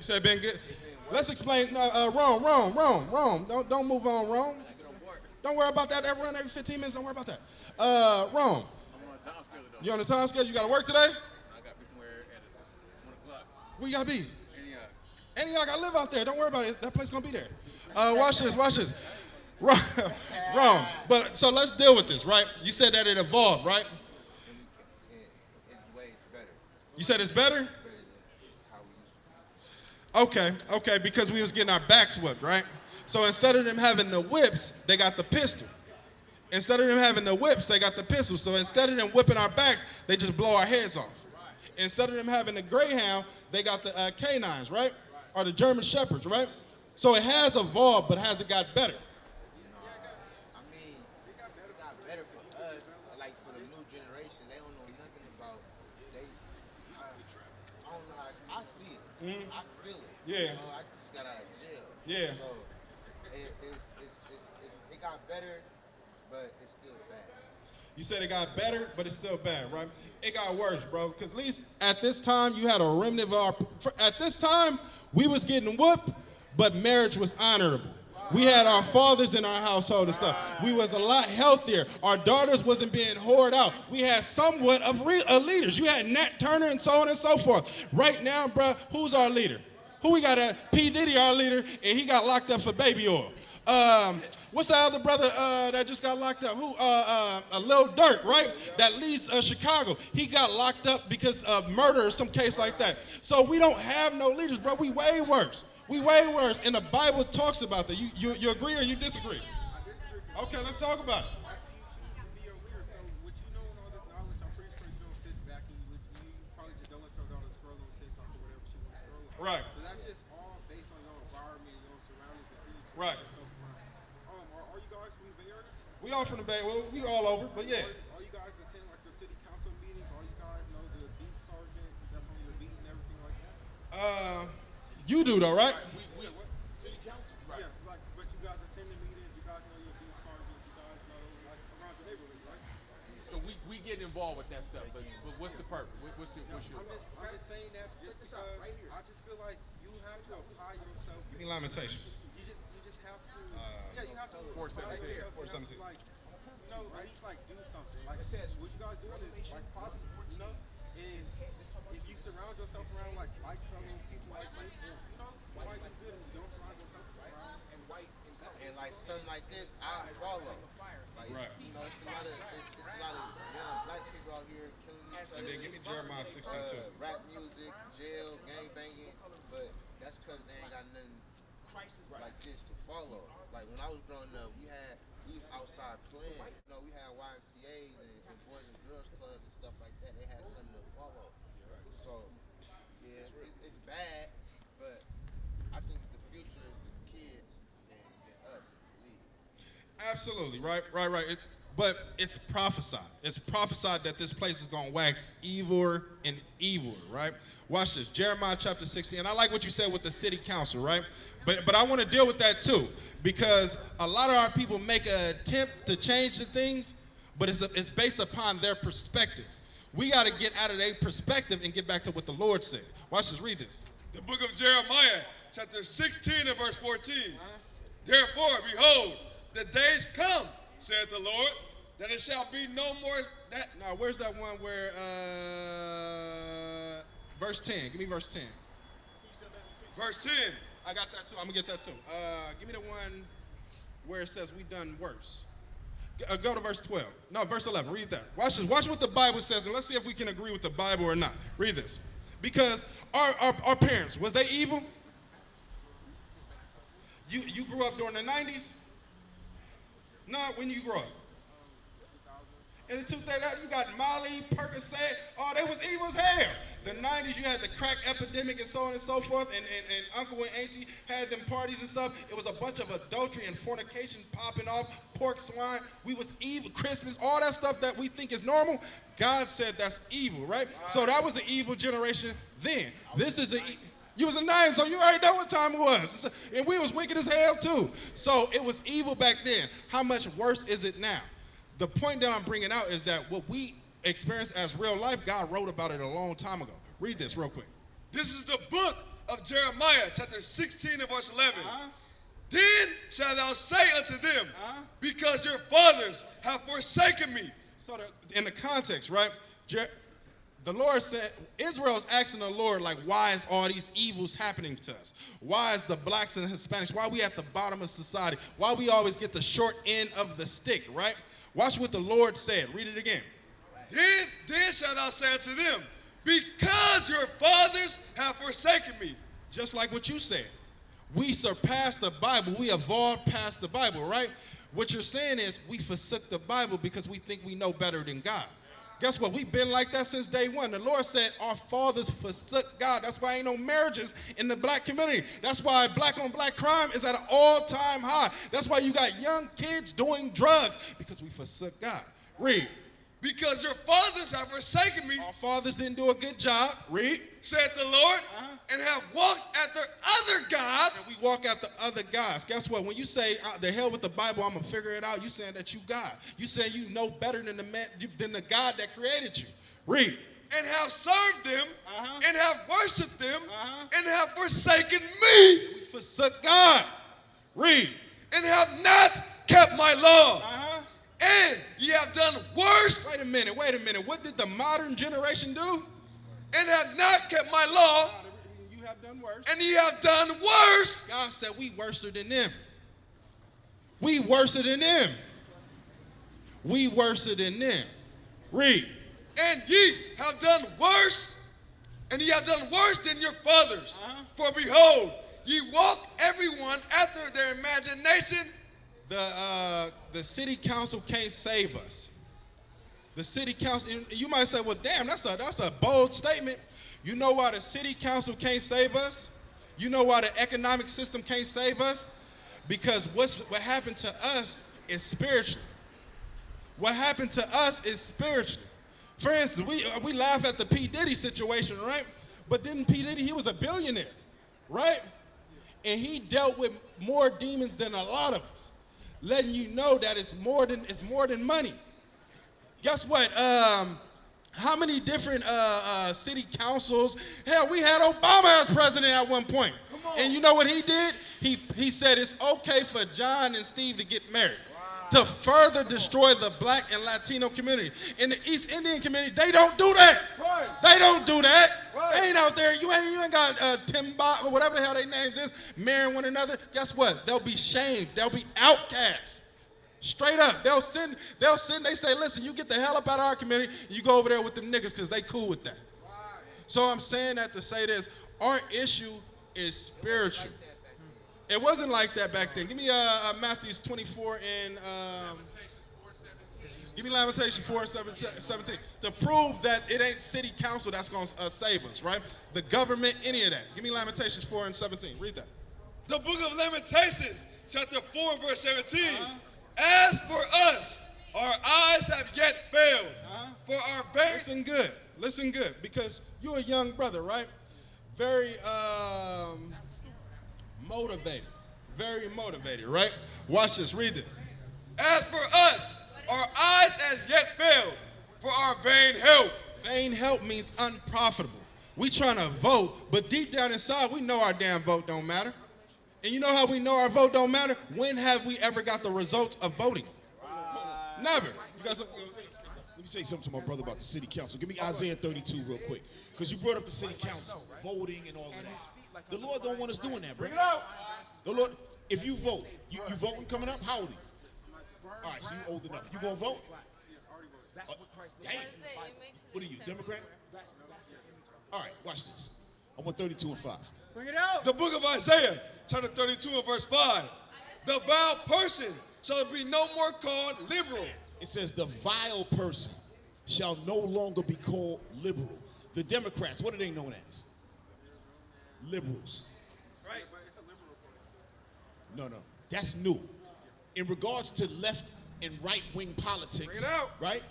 said been good. Let's explain. Rome. Don't move on, Rome. Don't worry about that. Run every 15 minutes. Don't worry about that. Rome. You on the time schedule? You got to work today? I got to be somewhere at 1 o'clock. Where you got to be? Antioch. Antioch, I live out there. Don't worry about it. That place going to be there. Watch this. Wrong. But so let's deal with this, right? You said that it evolved, right? It's way better. You said it's better? Better than how we used to be. Okay, because we was getting our backs whipped, right? So instead of them having the whips, they got the pistol. Instead of them having the whips, they got the pistol. So instead of them whipping our backs, they just blow our heads off. Instead of them having the Greyhound, they got the canines, right? Or the German Shepherds, right? So it has evolved, but has it got better? I mean, it got better for us. Like for the new generation, they don't know nothing about. I don't know. I see it. Mhm. I feel it. Yeah. You know, I just got out of jail. Yeah. So it got better, but it's still bad. You said it got better, but it's still bad, right? It got worse, bro. Because at least at this time, you had a remnant of our. At this time, we was getting whooped, but marriage was honorable. We had our fathers in our household and stuff. We was a lot healthier. Our daughters wasn't being whored out. We had somewhat of leaders. You had Nat Turner and so on and so forth. Right now, bro, who's our leader? Who we got at? P. Diddy, our leader, and he got locked up for baby oil. What's the other brother that just got locked up? Who? Lil Durk, right? That leads Chicago. He got locked up because of murder or some case like that. So we don't have no leaders, bro. We way worse. We way worse. And the Bible talks about that. You agree or you disagree? I disagree. Okay, let's talk about it. That's when you choose to be a leader. So what you know and all this knowledge, I'm pretty sure you don't sit back and you probably just don't let your daughter scroll on TikTok or whatever she wants to scroll on. Right. So that's just all based on your environment, your surroundings, and who you Right. surround yourself around. Are you guys from the Bay Area? We all from the Bay. Well, we all over, but yeah. All you guys attend like the city council meetings? All you guys know the beat sergeant that's on your beat and everything like that? You do though, right? Say what? City council. Yeah, like, but you guys attend the meetings, you guys know your beat sergeants, you guys know like around your neighborhood, right? So we get involved with that stuff, but what's the purpose? What's your I'm just saying that just because I just feel like you have to apply yourself. Give me Lamentations. You just have to. You have to. 4:17. You have to, 4:17. like, at least like do something. Like it says, what you guys doing is like positive. You know, is if you surround yourself around like fellow people like you, you might do good. If you don't surround yourself around And like something like this, I follow. Like Right. you know, it's a lot of young black people out here killing each other. And then give me Jeremiah 16:2. Rap music, jail, gang banging, but that's because they ain't got nothing like this to follow. Like when I was growing up, we was outside playing. You know, we had YMCA's and Boys and Girls Clubs and stuff like that. They had something to follow. So yeah, it's bad, but I think the future is the kids and us to lead. Absolutely, right. But it's prophesied. It's prophesied that this place is going to wax eviler and eviler, right? Watch this, Jeremiah chapter 16. And I like what you said with the city council, right? But I want to deal with that too, because a lot of our people make an attempt to change the things, but it's based upon their perspective. We got to get out of their perspective and get back to what the Lord said. Watch this, read this. The book of Jeremiah, chapter 16 and verse 14. Therefore, behold, the days come, saith the Lord, that it shall be no more that. Now, where's that one where, verse 10, give me verse 10. Verse 10. I got that too, I'm gonna get that too. Give me the one where it says we done worse. Go to verse 12. No, verse 11, read that. Watch this, watch what the Bible says, and let's see if we can agree with the Bible or not. Read this. Because our parents, was they evil? You grew up during the 90s? No, when you grew up? In the 2000s, you got Molly, Percocet, oh, they was evil as hell. The 90s, you had the crack epidemic and so on and so forth, and Uncle and Auntie had them parties and stuff. It was a bunch of adultery and fornication popping off, pork, swine. We was evil, Christmas, all that stuff that we think is normal. God said that's evil, right? So that was an evil generation then. This is you was a 9, so you already know what time it was. And we was wicked as hell too. So it was evil back then. How much worse is it now? The point that I'm bringing out is that what we experience as real life, God wrote about it a long time ago. Read this real quick. This is the book of Jeremiah, chapter 16 and verse 11. Then shalt thou say unto them, because your fathers have forsaken me. So in the context, right? The Lord said, Israel's asking the Lord, like, why is all these evils happening to us? Why is the blacks and Hispanics, why are we at the bottom of society? Why we always get the short end of the stick, right? Watch what the Lord said. Read it again. Then shalt thou say unto them, because your fathers have forsaken me. Just like what you said. We surpassed the Bible. We evolved past the Bible, right? What you're saying is we forsook the Bible because we think we know better than God. Guess what? We've been like that since day one. The Lord said our fathers forsook God. That's why ain't no marriages in the black community. That's why black on black crime is at an all-time high. That's why you got young kids doing drugs, because we forsook God. Read. Because your fathers have forsaken me. Our fathers didn't do a good job. Read. Said the Lord, and have walked after other gods. And we walk after other gods. Guess what? When you say, the hell with the Bible, I'm going to figure it out, you saying that you God. You saying you know better than the God that created you. Read. And have served them, and have worshipped them, and have forsaken me. We forsook God. Read. And have not kept my law. And ye have done worse. Wait a minute. What did the modern generation do? And have not kept my law. You have done worse. And ye have done worse. God said we worse than them. We worse than them. We worse than them. Read. And ye have done worse. And ye have done worse than your fathers. For behold, ye walk everyone after their imagination. The city council can't save us. The city council, you might say, well, damn, that's a bold statement. You know why the city council can't save us? You know why the economic system can't save us? Because what happened to us is spiritual. What happened to us is spiritual. For instance, we laugh at the P. Diddy situation, right? But didn't P. Diddy, he was a billionaire, right? And he dealt with more demons than a lot of us, letting you know that it's more than money. Guess what? How many different city councils? Hell, we had Obama as president at one point. And you know what he did? He said it's okay for John and Steve to get married. To further destroy the black and Latino community. In the East Indian community, they don't do that. Right. They don't do that. Right. They ain't out there. You ain't got Timba or whatever the hell their names is, marrying one another. Guess what? They'll be shamed. They'll be outcasts. Straight up. They'll send, they say, listen, you get the hell up out of our community, you go over there with them niggas because they cool with that. Right. So I'm saying that to say this, our issue is spiritual. It wasn't like that back then. Give me Matthew 24 and give me Lamentation 4:17 to prove that it ain't city council that's going to save us, right? The government, any of that. Give me Lamentations 4:17. Read that. The book of Lamentations, chapter 4, verse 17. As for us, our eyes have yet failed. For our very... Listen good, because you're a young brother, right? Very motivated, right? Watch this, read this. As for us, our eyes has yet failed for our vain help. Vain help means unprofitable. We trying to vote, but deep down inside, we know our damn vote don't matter. And you know how we know our vote don't matter? When have we ever got the results of voting? Never. Let me say something to my brother about the city council. Give me Isaiah 32 real quick, because you brought up the city council, voting and all of that. The Lord don't want us doing that, bro. The Lord, if you vote, you voting coming up? How old are you? All right, so you old enough. You gonna vote? Damn. What are you, Democrat? All right, watch this. I want 32 and 5. Bring it out. The book of Isaiah, chapter 32 and verse 5. The vile person shall be no more called liberal. It says the vile person shall no longer be called liberal. The Democrats, what are they known as? Liberals. Right. No. That's new. In regards to left and right-wing politics, right?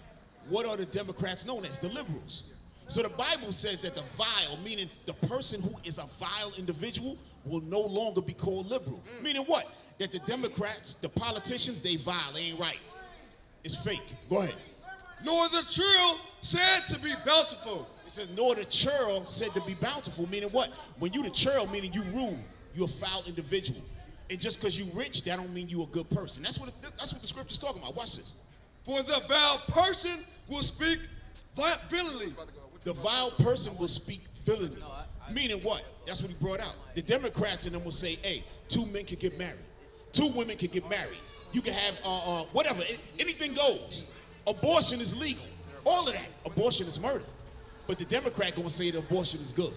What are the Democrats known as? The liberals. So the Bible says that the vile, meaning the person who is a vile individual, will no longer be called liberal. Meaning what? That the Democrats, the politicians, they vile, they ain't right. It's fake. Go ahead. nor the churl said to be bountiful. It says, nor the churl said to be bountiful, meaning what? When you the churl, meaning you rule. You're a foul individual. And just because you rich, that don't mean you a good person. That's what the scripture's talking about. Watch this. For the vile person will speak violently. The vile person will speak villainy. Meaning what? That's what he brought out. The Democrats in them will say, hey, 2 men can get married. 2 women can get married. You can have whatever. Anything goes. Abortion is legal. All of that. Abortion is murder. But the Democrat gonna say that abortion is good.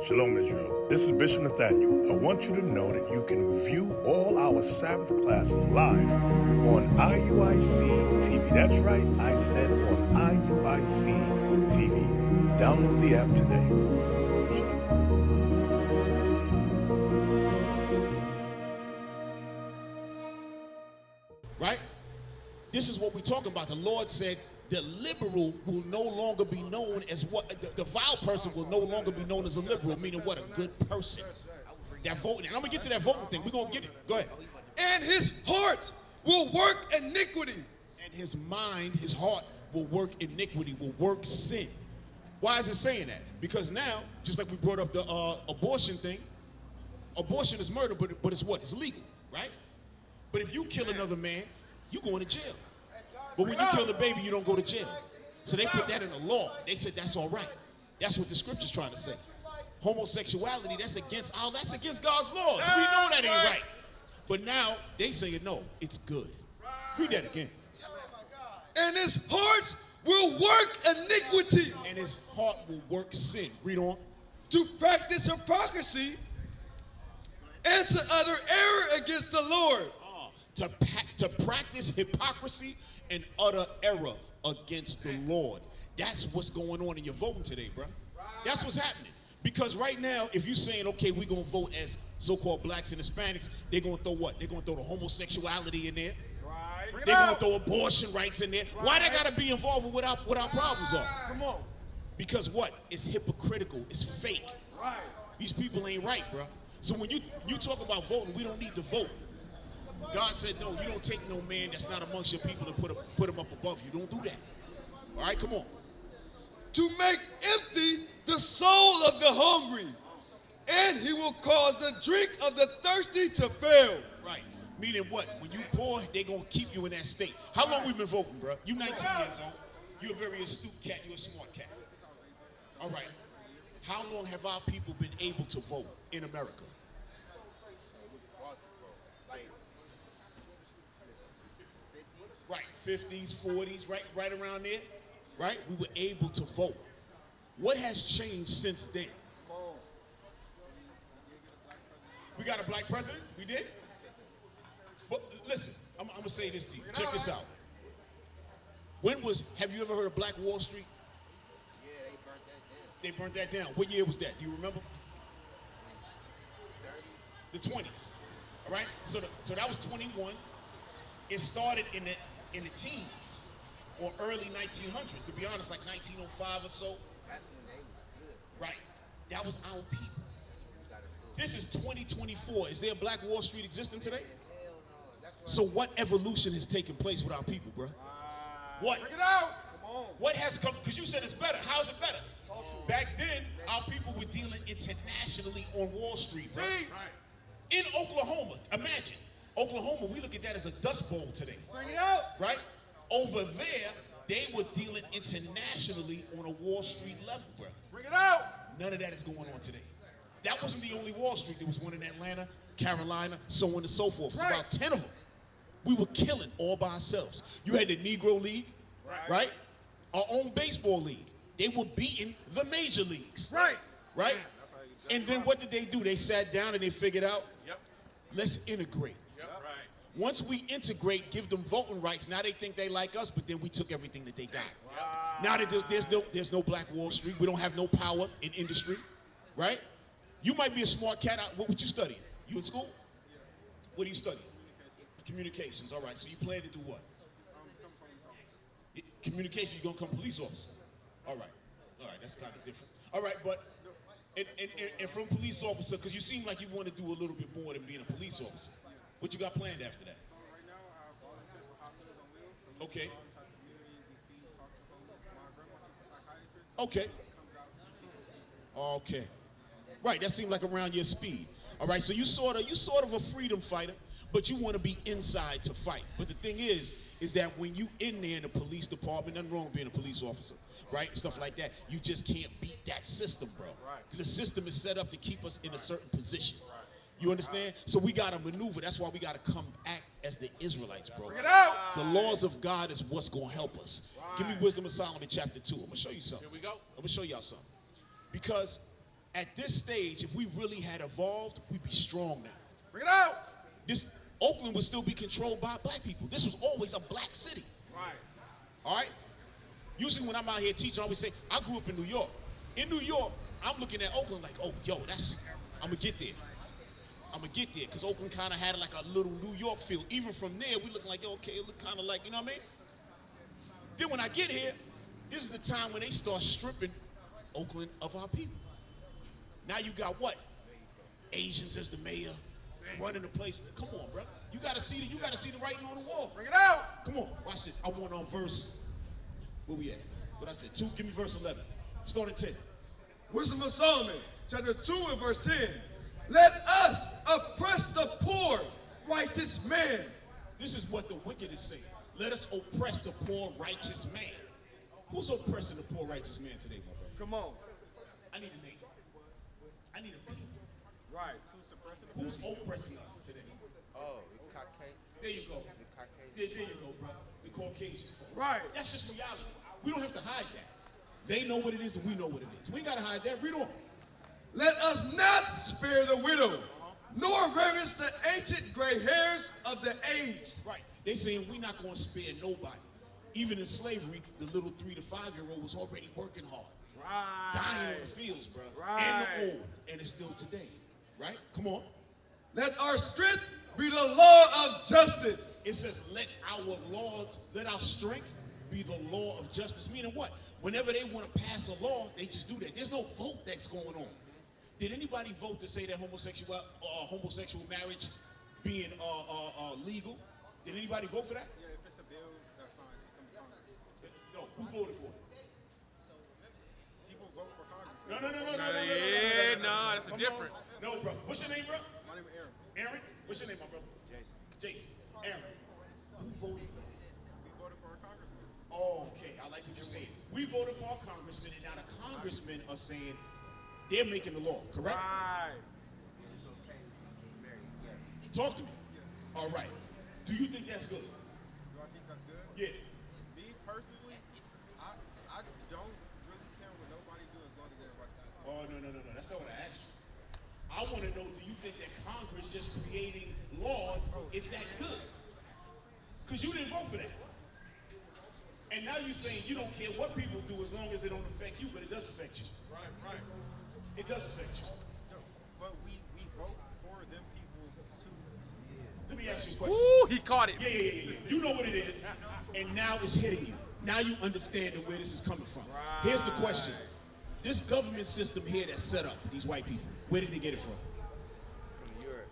Shalom, Israel. This is Bishop Nathaniel. I want you to know that you can view all our Sabbath classes live on IUIC TV. That's right, I said on IUIC TV. Download the app today. Shalom. Right? This is what we're talking about. The Lord said, the liberal will no longer be known as what the vile person will no longer be known as a liberal, meaning what? A good person. That voting, and I'm gonna get to that voting thing. We're gonna get it. Go ahead. And his heart will work iniquity. And his mind, his heart will work iniquity, will work sin. Why is it saying that? Because now, just like we brought up the abortion thing, abortion is murder, but it's what? It's legal, right? But if you kill another man, you going to jail. But when you kill a baby, you don't go to jail. So they put that in the law. They said that's all right. That's what the scripture's trying to say. Homosexuality, that's against God's laws. We know that ain't right. But now they say no, it's good. Read that again. And his heart will work iniquity. And his heart will work sin. Read on. To practice hypocrisy and to utter error against the Lord. To practice hypocrisy and utter error against the Lord. That's what's going on in your voting today, bro. That's what's happening. Because right now, if you're saying, okay, we're going to vote as so-called blacks and Hispanics, they're going to throw what? They're going to throw the homosexuality in there. Right. They're going to throw abortion rights in there. Right. Why they got to be involved with what our problems are? Come on. Because what? It's hypocritical. It's fake. Right. These people ain't right, bro. So when you talk about voting, we don't need to vote. God said, no, you don't take no man that's not amongst your people and put him up above you. Don't do that. All right, come on. To make empty the soul of the hungry, and he will cause the drink of the thirsty to fail. Right. Meaning what? When you poor, they going to keep you in that state. How long we been voting, bro? You 19 years old. You're a very astute cat. You're a smart cat. All right. How long have our people been able to vote in America? Right, 50s, 40s, right around there, right? We were able to vote. What has changed since then? We got a black president? We did? But listen, I'm gonna say this to you. Check this out. Have you ever heard of Black Wall Street? Yeah, they burnt that down. They burnt that down. What year was that? Do you remember? 30s. The 20s. All right? So that was 21. It started in the teens or early 1900s, to be honest, like 1905 or so. That's when they was good. Right. That was our people. This is 2024. Is there a Black Wall Street existing today? Hell no. So what evolution has taken place with our people, bro? What? Bring it out. Come on. What has come? Because you said it's better. How's it better? Back then, our people were dealing internationally on Wall Street, bro. Right. In Oklahoma, imagine. Oklahoma, we look at that as a dust bowl today. Bring it out. Right? Over there, they were dealing internationally on a Wall Street level, bro. Bring it out. None of that is going on today. That wasn't the only Wall Street. There was one in Atlanta, Carolina, so on and so forth. It was about 10 of them. We were killing all by ourselves. You had the Negro League, right? Our own baseball league. They were beating the major leagues. Right. Right? And then what did they do? They sat down and they figured out, let's integrate. Once we integrate, give them voting rights, now they think they like us, but then we took everything that they got. Now that there's no Black Wall Street, we don't have no power in industry, right? You might be a smart cat. What you studying? You in school? What are you studying? Communications. All right. So you plan to do what? Become a police officer. Communications. You're gonna become a police officer. All right. All right. That's kind of different. All right, but and from police officer, because you seem like you want to do a little bit more than being a police officer. What you got planned after that? So right now I volunteer for Hospitals on Wheels. So we Okay. go out into the community, we feed, talk to homeless. My grandma, she's a psychiatrist. Okay. Comes out to speak. Okay. Right, that seemed like around your speed. All right, so you sort of a freedom fighter, but you want to be inside to fight. But the thing is that when you in there in the police department, nothing wrong with being a police officer, right? Stuff like that. You just can't beat that system, bro. Because the system is set up to keep us in a certain position. You understand? So we got to maneuver. That's why we got to come act as the Israelites, bro. Bring it out. The laws of God is what's going to help us. Give me Wisdom of Solomon chapter 2. I'm going to show you something. Here we go. I'm going to show y'all something. Because at this stage, if we really had evolved, we'd be strong now. Bring it out. This Oakland would still be controlled by black people. This was always a black city. Right. All right? Usually when I'm out here teaching, I always say, I grew up in New York. In New York, I'm looking at Oakland like, oh, yo, I'm going to get there. I'm going to get there. Because Oakland kind of had like a little New York feel. Even from there, we looking like, okay, it look kind of like, you know what I mean? Then when I get here, this is the time when they start stripping Oakland of our people. Now you got what? Asians as the mayor, running the place. Come on, bro. You gotta see the writing on the wall. Bring it out. Come on, watch this. I want on verse. Where we at? What I said? 2. Give me verse 11. Start at 10. Wisdom of Solomon, chapter 2 and verse 10. Let us oppress the poor, righteous man. This is what the wicked is saying. Let us oppress the poor, righteous man. Who's oppressing the poor, righteous man today, my brother? Come on. I need a name. I need a people. Right. Who's suppressing it? Who's oppressing us today? Oh, the Caucasian. There you go. The Caucasian. There you go, bro. The Caucasian. Right. That's just reality. We don't have to hide that. They know what it is and we know what it is. We ain't gotta hide that. Read on. Let us not spare the widow, nor ravish the ancient gray hairs of the aged. Right. They saying we're not gonna spare nobody. Even in slavery, the little 3 to 5-year-old was already working hard. Right. Dying in the fields, bro. Right. And the old. And it's still today. Right? Come on. Let our strength be the law of justice. It says, let our strength be the law of justice. Meaning what? Whenever they want to pass a law, they just do that. There's no vote that's going on. Did anybody vote to say that homosexual marriage being legal? Did anybody vote for that? Yeah, if it's a bill that's signed, it's going to be Congress. No. Who voted for it? People vote for Congress. No. Yeah, no, that's a difference. No, bro. What's your name, bro? My name is Aaron. Aaron? What's your name, my brother? Jason. Aaron. Who voted for it? We voted for our congressman. Oh, okay. I like what you're saying. We voted for our congressman, and now the congressmen are saying they're making the law, correct? Right. It's okay to marry. Yeah. Talk to me. All right. Do you think that's good? Do I think that's good? Yeah. Me personally, I don't really care what nobody do as long as everybody's citizen. Oh, no. That's not what I asked you. I want to know, do you think that Congress just creating laws is that good? Because you didn't vote for that. And now you're saying you don't care what people do as long as it don't affect you, but it does affect you. Right. It does affect you. But we vote for them people to. Let me ask you a question. Ooh, he caught it. Yeah. You know what it is, and now it's hitting you. Now you understand where this is coming from. Here's the question. This government system here that's set up, these white people, where did they get it from? From Europe,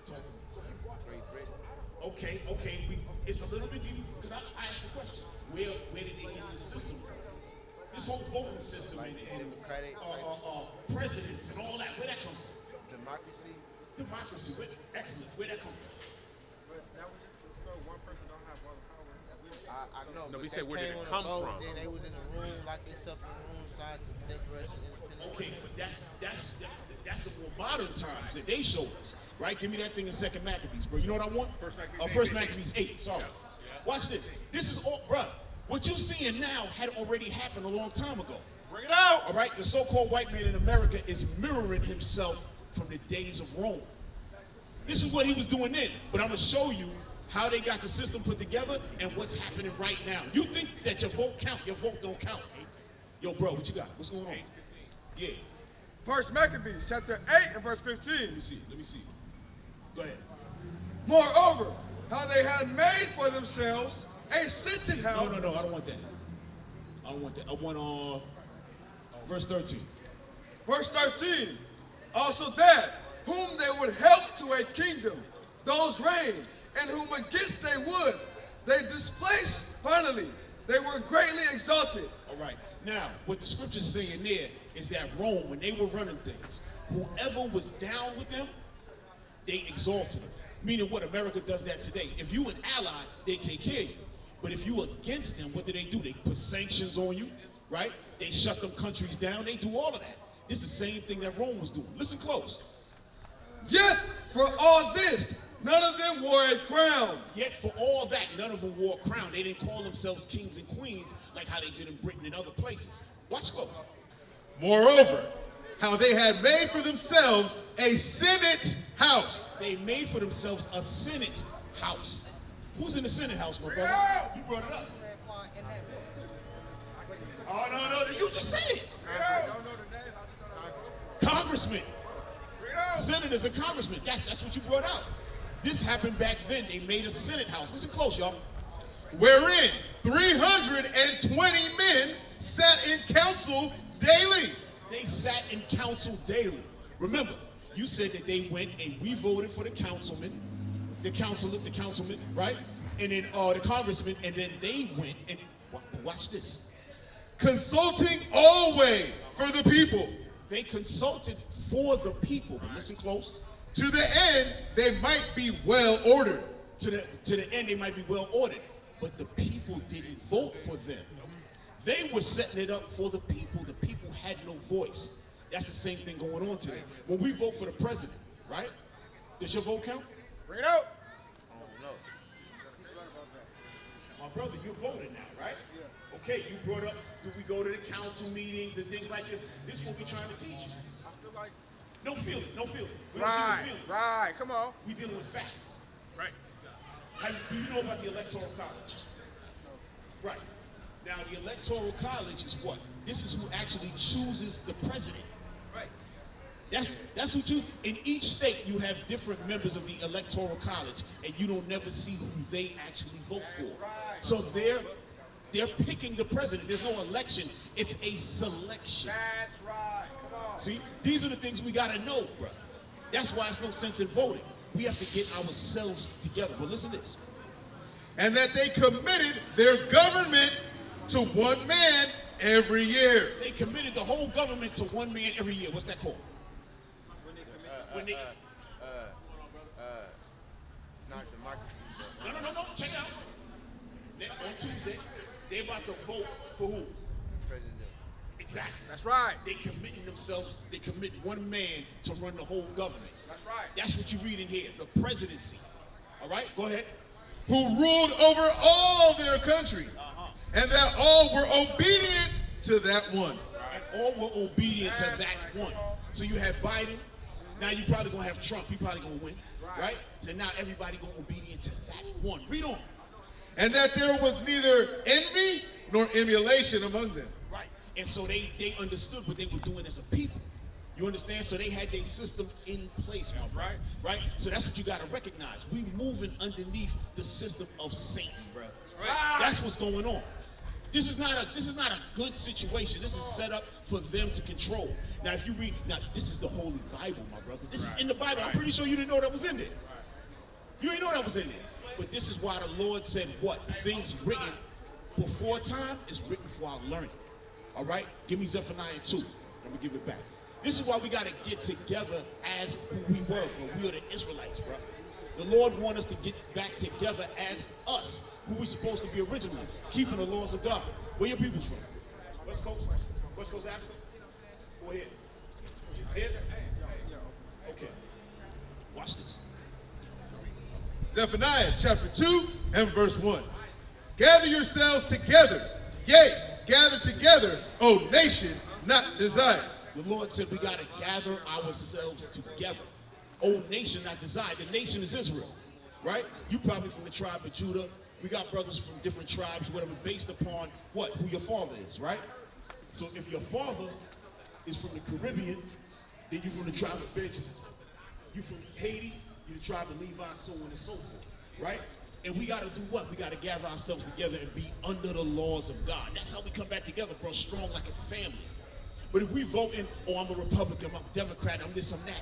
from Great Britain. Okay. It's a little bit deep, because I asked the question. Where did they get this system from? This whole voting system and Democratic, presidents and all that, where that come from? democracy. Excellent. Where that come from? But that was just so one person don't have all the power. I know. No, but we they said where did came it on come the boat, from? Then they was in the room, locked themselves in the room, signed the Declaration of Independence. Okay, but that's the more modern times that they showed us, right? Give me that thing in 2nd Maccabees, bro. You know what I want? First Maccabees 8. Sorry. Watch this. This is all, bro. What you're seeing now had already happened a long time ago. Bring it out. All right, the so-called white man in America is mirroring himself from the days of Rome. This is what he was doing then, but I'm gonna show you how they got the system put together and what's happening right now. You think that your vote count, your vote don't count. Yo, bro, what you got? What's going on? Yeah. First Maccabees, chapter 8 and verse 15. Let me see. Go ahead. Moreover, how they had made for themselves a sitting house. No, I don't want that. I want verse 13. Verse 13. Also that, whom they would help to a kingdom, those reigned, and whom against they would, they displaced finally. They were greatly exalted. All right. Now, what the scripture's saying there is that Rome, when they were running things, whoever was down with them, they exalted them. Meaning what America does that today. If you an ally, they take care of you. But if you against them, what do? They put sanctions on you, right? They shut them countries down. They do all of that. It's the same thing that Rome was doing. Listen close. Yet for all this, none of them wore a crown. Yet for all that, none of them wore a crown. They didn't call themselves kings and queens like how they did in Britain and other places. Watch close. Moreover, how they had made for themselves a Senate house. They made for themselves a Senate house. Who's in the Senate house, my brother? You brought it up. Oh, no, you just said it. Congressman. Senators and congressmen. That's what you brought out. This happened back then. They made a Senate house. Listen close, y'all. Wherein 320 men sat in council daily. They sat in council daily. Remember, you said that they went and we voted for the councilman, right? And then the congressman, and then they went and watch this. Consulting always for the people. They consulted for the people, but listen close. To the end, they might be well ordered. To the end, they might be well ordered. But the people didn't vote for them. They were setting it up for the people. The people had no voice. That's the same thing going on today. When we vote for the president, right? Does your vote count? Bring it out. My brother, you're voting now, right? Yeah. Okay, you brought up, do we go to the council meetings and things like this? This is what we're trying to teach you. I feel like No feeling. We don't deal Right, with feelings. right. Come on. We dealing with facts. Right. Do you know about the Electoral College? Right. Now, the Electoral College is what? This is who actually chooses the president. Right. That's who chooses. In each state, you have different members of the Electoral College, and you don't never see who they actually vote for. So they're picking the president. There's no election. It's a selection. that's right. Come on. See, these are the things we got to know, bro. That's why it's no sense in voting. We have to get ourselves together. But listen to this. And that they committed their government to one man every year. They committed the whole government to one man every year. What's that called? When they Not democracy, but No. Check it out. On Tuesday, they about to vote for who? President. Exactly. That's right. They committing themselves. They commit one man to run the whole government. That's right. That's what you read in here. The presidency. All right. Go ahead. Who ruled over all their country. And that all were obedient to that one. And all were obedient to that one. So you have Biden. Now you probably gonna have Trump. He probably gonna win, right? So now everybody gonna obedient to that one. Read on. And that there was neither envy nor emulation among them. Right. And so they understood what they were doing as a people. You understand? So they had their system in place, my brother. Right? So that's what you gotta recognize. We moving underneath the system of Satan, bro. Right. That's what's going on. This is not a good situation. This is set up for them to control. Now, if you read, this is the Holy Bible, my brother. This is in the Bible. I'm pretty sure you didn't know that was in there. You didn't know that was in there. But this is why the Lord said what? Things written before time is written for our learning. All right? Give me Zephaniah 2. Let me give it back. This is why we got to get together as who we were when we were the Israelites, bro. The Lord wants us to get back together as us, who we're supposed to be originally, keeping the laws of God. Where your people's from? West Coast? West Coast Africa? Go ahead. Here? Okay. Watch this. Zephaniah chapter 2 and verse 1. Gather yourselves together. Yea, gather together, O nation not desired. The Lord said we got to gather ourselves together. O nation not desired. The nation is Israel, right? You probably from the tribe of Judah. We got brothers from different tribes, whatever, based upon what? Who your father is, right? So if your father is from the Caribbean Then you from the tribe of Benjamin. You from Haiti, you the tribe of Levi, so on and so forth, right? And we gotta do what? We gotta gather ourselves together and be under the laws of God. That's how we come back together, bro, strong like a family. But if we voting, oh, I'm a Republican, I'm a Democrat, I'm this, I'm that,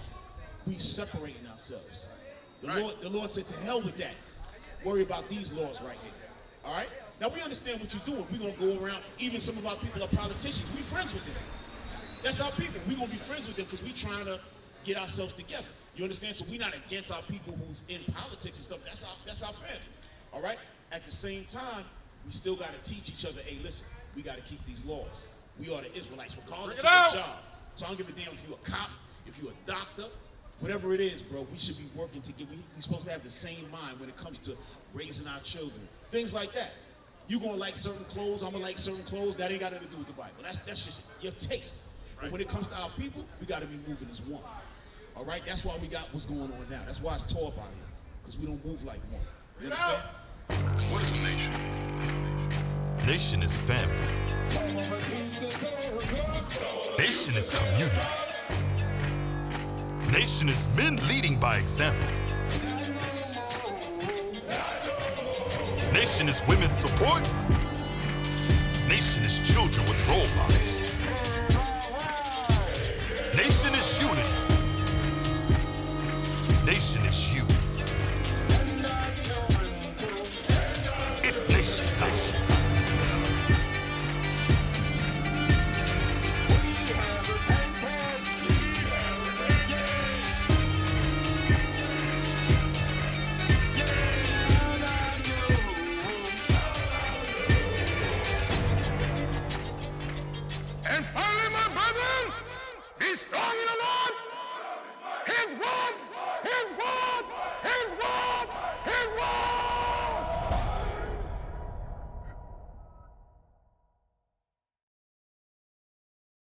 we separating ourselves. The Lord said, to hell with that. Worry about these laws right here, all right? Now, we understand what you're doing. We're going to go around, even some of our people are politicians. We friends with them. That's our people. We're going to be friends with them because we're trying to get ourselves together. You understand? So we're not against our people who's in politics and stuff. That's our family, all right? At the same time, we still got to teach each other, hey, listen, we got to keep these laws. We are the Israelites, regardless of your job. So I don't give a damn if you're a cop, if you're a doctor, whatever it is, bro, we should be working together. We're supposed to have the same mind when it comes to raising our children. Things like that. You're going to like certain clothes, I'm going to like certain clothes. That ain't got nothing to do with the Bible. That's just your taste. But when it comes to our people, we got to be moving as one. All right? That's why we got what's going on now. That's why it's tore up out here. Because we don't move like one. You understand? What is a nation? Nation is family. Nation is community. Nation is men leading by example. Nation is women's support. Nation is children with role models.